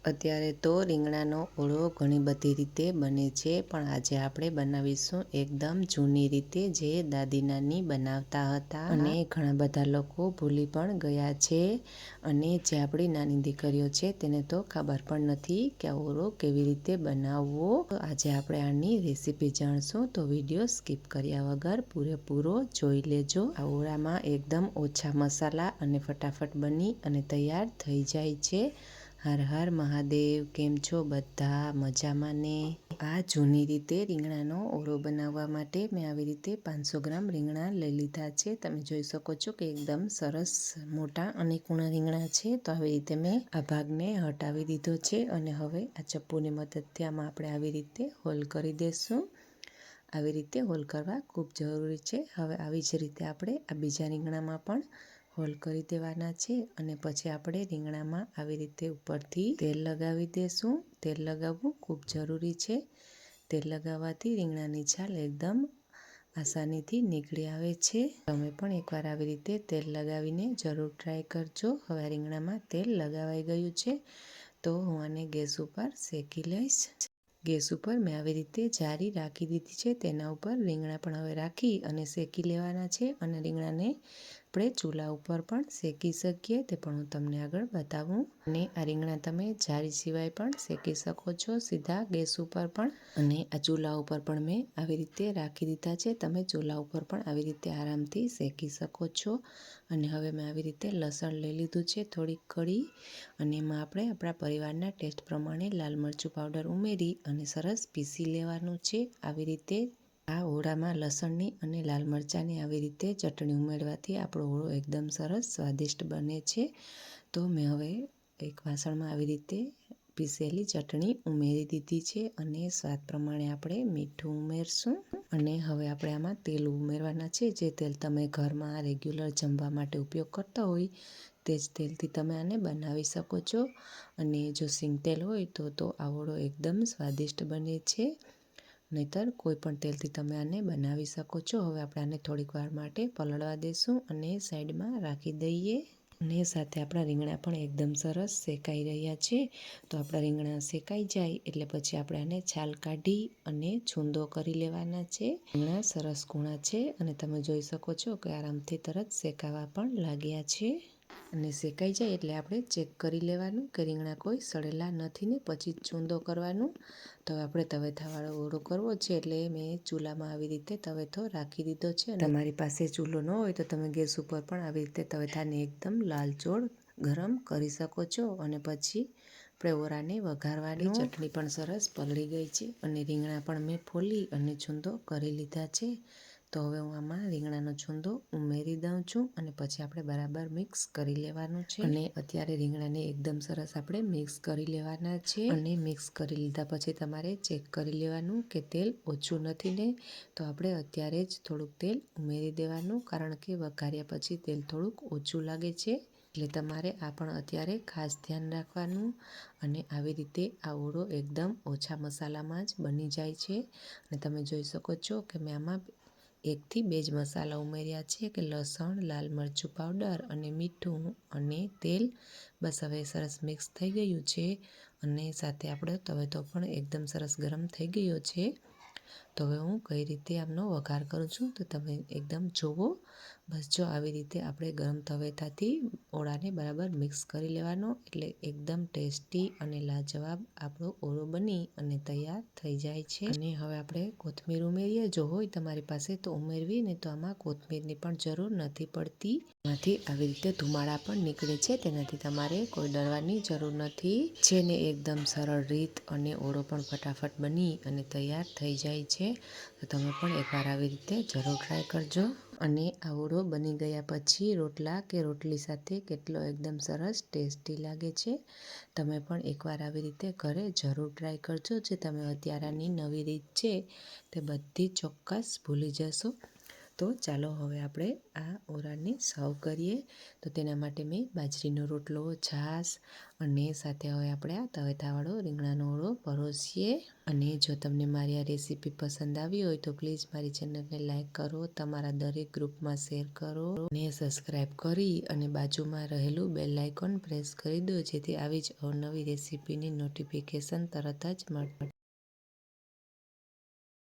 અત્યારે તો રીંગણાનો ઓળો ઘણી બધી રીતે બને છે, પણ આજે આપણે બનાવીશું એકદમ જૂની રીતે, જે દાદી નાની બનાવતા હતા અને ઘણા બધા લોકો ભૂલી પણ ગયા છે. અને જે આપણી નાની દીકરીઓ છે તેને તો ખબર પણ નથી કે આ ઓળો કેવી રીતે બનાવવો. આજે આપણે આની રેસીપી જાણશું, તો વિડીયો સ્કીપ કર્યા વગર પૂરેપૂરો જોઈ લેજો. આ ઓળામાં એકદમ ઓછા મસાલા અને ફટાફટ બની અને તૈયાર થઈ જાય છે. હર હર મહાદેવ. કેમ છો બધા? મજામાં ને? આ જૂની રીતે રીંગણાનો ઓળો બનાવવા માટે મેં આવી રીતે 500 ગ્રામ રીંગણા લઈ લીધા છે. તમે જોઈ શકો છો કે એકદમ સરસ મોટા અને કૂણા રીંગણા છે. તો આવી રીતે મેં આ ભાગને હટાવી દીધો છે અને હવે આ ચપ્પુની મદદથી આમાં આપણે આવી રીતે હોલ કરી દઈશું. આવી રીતે હોલ કરવા ખૂબ જરૂરી છે. હવે આવી જ રીતે આપણે આ બીજા રીંગણામાં પણ હોલ કરી દેવાના છે અને પછી આપણે રીંગણામાં આવી રીતે ઉપરથી તેલ લગાવી દેશું. તેલ લગાવવું ખૂબ જરૂરી છે. તેલ લગાવવાથી રીંગણાની છાલ એકદમ આસાનીથી નીકળી આવે છે. તમે પણ એકવાર આવી રીતે તેલ લગાવીને જરૂર ટ્રાય કરજો. હવે રીંગણામાં તેલ લગાવાઈ ગયું છે, તો હું આને ગેસ ઉપર શેકી લઈશ. ગેસ ઉપર મેં આવી રીતે જારી રાખી દીધી છે. તેના ઉપર રીંગણા પણ હવે રાખી અને શેકી લેવાના છે. અને રીંગણાને આપણે ચૂલા ઉપર પણ શેકી શકીએ, તે પણ હું તમને આગળ બતાવું. અને આ રીંગણા તમે જારી સિવાય પણ શેકી શકો છો, સીધા ગેસ ઉપર પણ. અને આ ચૂલા ઉપર પણ મેં આવી રીતે રાખી દીધા છે. તમે ચૂલા ઉપર પણ આવી રીતે આરામથી શેકી શકો છો. અને હવે મેં આવી રીતે લસણ લઈ લીધું છે, થોડીક કળી, અને એમાં આપણે આપણા પરિવારના ટેસ્ટ પ્રમાણે લાલ મરચું પાવડર ઉમેરી અને સરસ પીસી લેવાનું છે. આવી રીતે આ ઓળામાં લસણની અને લાલ મરચાંની આવી રીતે ચટણી ઉમેરવાથી આપણો ઓળો એકદમ સરસ સ્વાદિષ્ટ બને છે. તો મેં હવે એક વાસણમાં આવી રીતે પીસેલી ચટણી ઉમેરી દીધી છે અને સ્વાદ પ્રમાણે આપણે મીઠું ઉમેરશું. અને હવે આપણે આમાં તેલ ઉમેરવાના છે. જે તેલ તમે ઘરમાં રેગ્યુલર જમવા માટે ઉપયોગ કરતા હોય તે જ તેલથી તમે આને બનાવી શકો છો. અને જો સિંગ તેલ હોય તો આ ઓળો એકદમ સ્વાદિષ્ટ બને છે. નહીંતર કોઈ પણ તેલથી તમે આને બનાવી શકો છો. હવે આપણે આને થોડીક વાર માટે પલળવા દઈશું અને સાઈડમાં રાખી દઈએ. અને સાથે આપણા રીંગણા પણ એકદમ સરસ શેકાઈ રહ્યા છે. તો આપણા રીંગણા શેકાઈ જાય એટલે પછી આપણે આને છાલ કાઢી અને છૂંદો કરી લેવાના છે. રીંગણા સરસ કૂણા છે અને તમે જોઈ શકો છો કે આરામથી તરત શેકાવા પણ લાગ્યા છે. અને શેકાઈ જાય એટલે આપણે ચેક કરી લેવાનું કે રીંગણા કોઈ સડેલા નથી ને પછી જ છૂંદો કરવાનું. તો આપણે તવેથાવાળો ઓળો કરવો છે એટલે મેં ચૂલામાં આવી રીતે તવેથો રાખી દીધો છે. તમારી પાસે ચૂલો ન હોય તો તમે ગેસ ઉપર પણ આવી રીતે તવેથાને એકદમ લાલચોળ ગરમ કરી શકો છો. અને પછી આપણે ઓળાને વઘારવાની ચટણી પણ સરસ પલળી ગઈ છે અને રીંગણા પણ મેં ફોલી અને છૂંદો કરી લીધા છે. તો હવે હું આમાં રીંગણાનો છૂંદો ઉમેરી દઉં છું અને પછી આપણે બરાબર મિક્સ કરી લેવાનું છે. અને અત્યારે રીંગણાને એકદમ સરસ આપણે મિક્સ કરી લેવાના છે. અને મિક્સ કરી લીધા પછી તમારે ચેક કરી લેવાનું કે તેલ ઓછું નથી ને, તો આપણે અત્યારે જ થોડુંક તેલ ઉમેરી દેવાનું, કારણ કે વઘાર્યા પછી તેલ થોડુંક ઓછું લાગે છે. એટલે તમારે આ પણ અત્યારે ખાસ ધ્યાન રાખવાનું. અને આવી રીતે આ ઓળો એકદમ ઓછા મસાલામાં જ બની જાય છે. અને તમે જોઈ શકો છો કે મેં આમાં 1 થી 2 જ મસાલા ઉમેર્યા છે, કે લસણ, લાલ મરચું પાવડર અને મીઠું અને તેલ. બસ હવે સરસ મિક્સ થઈ ગયું છે અને સાથે આપણો તવેથો પણ એકદમ સરસ ગરમ થઈ ગયો છે. તો હવે હું કઈ રીતે આમનો વઘાર કરું છું તો તમે એકદમ જુઓ. બસ જો આવી રીતે આપણે ગરમ તવેથાથી ઓળાને બરાબર મિક્સ કરી લેવાનો, એટલે એકદમ ટેસ્ટી અને લાજવાબ આપણો ઓળો બની અને તૈયાર થઈ જાય છે. અને હવે આપણે કોથમીર ઉમેરીએ. જો હોય તમારી પાસે તો ઉમેરવી, ને તો આમાં કોથમીરની પણ જરૂર નથી પડતી. એમાંથી આવી રીતે ધુમાડા પણ નીકળે છે, તેનાથી તમારે કોઈ ડરવાની જરૂર નથી. છે ને એકદમ સરળ રીત, અને ઓળો પણ ફટાફટ બની અને તૈયાર થઈ જાય છે. તો તમે પણ એકવાર આવી રીતે જરૂર ટ્રાય કરજો. અને આ ઓળો બની ગયા પછી રોટલા કે રોટલી સાથે કેટલો એકદમ સરસ ટેસ્ટી લાગે છે. તમે પણ એકવાર આવી રીતે ઘરે જરૂર ટ્રાય કરજો. જે તમે અત્યારની નવી રીત છે તે બધી ચોક્કસ ભૂલી જશો. તો ચાલો હવે આપણે આ ઓરાને સર્વ કરીએ. તો તેના માટે મેં બાજરીનો રોટલો, છાશ અને સાથે હવે આપણે આ તવેથાવાળો રીંગણાનો ઓળો પરોસીએ. અને જો તમને મારી આ રેસીપી પસંદ આવી હોય તો પ્લીઝ મારી ચેનલને લાઈક કરો, તમારા દરેક ગ્રુપમાં શેર કરો અને સબસ્ક્રાઈબ કરી અને બાજુમાં રહેલું બેલ આઇકોન પ્રેસ કરી દો, જેથી આવી જ અવનવી રેસીપીની નોટિફિકેશન તરત જ મળે.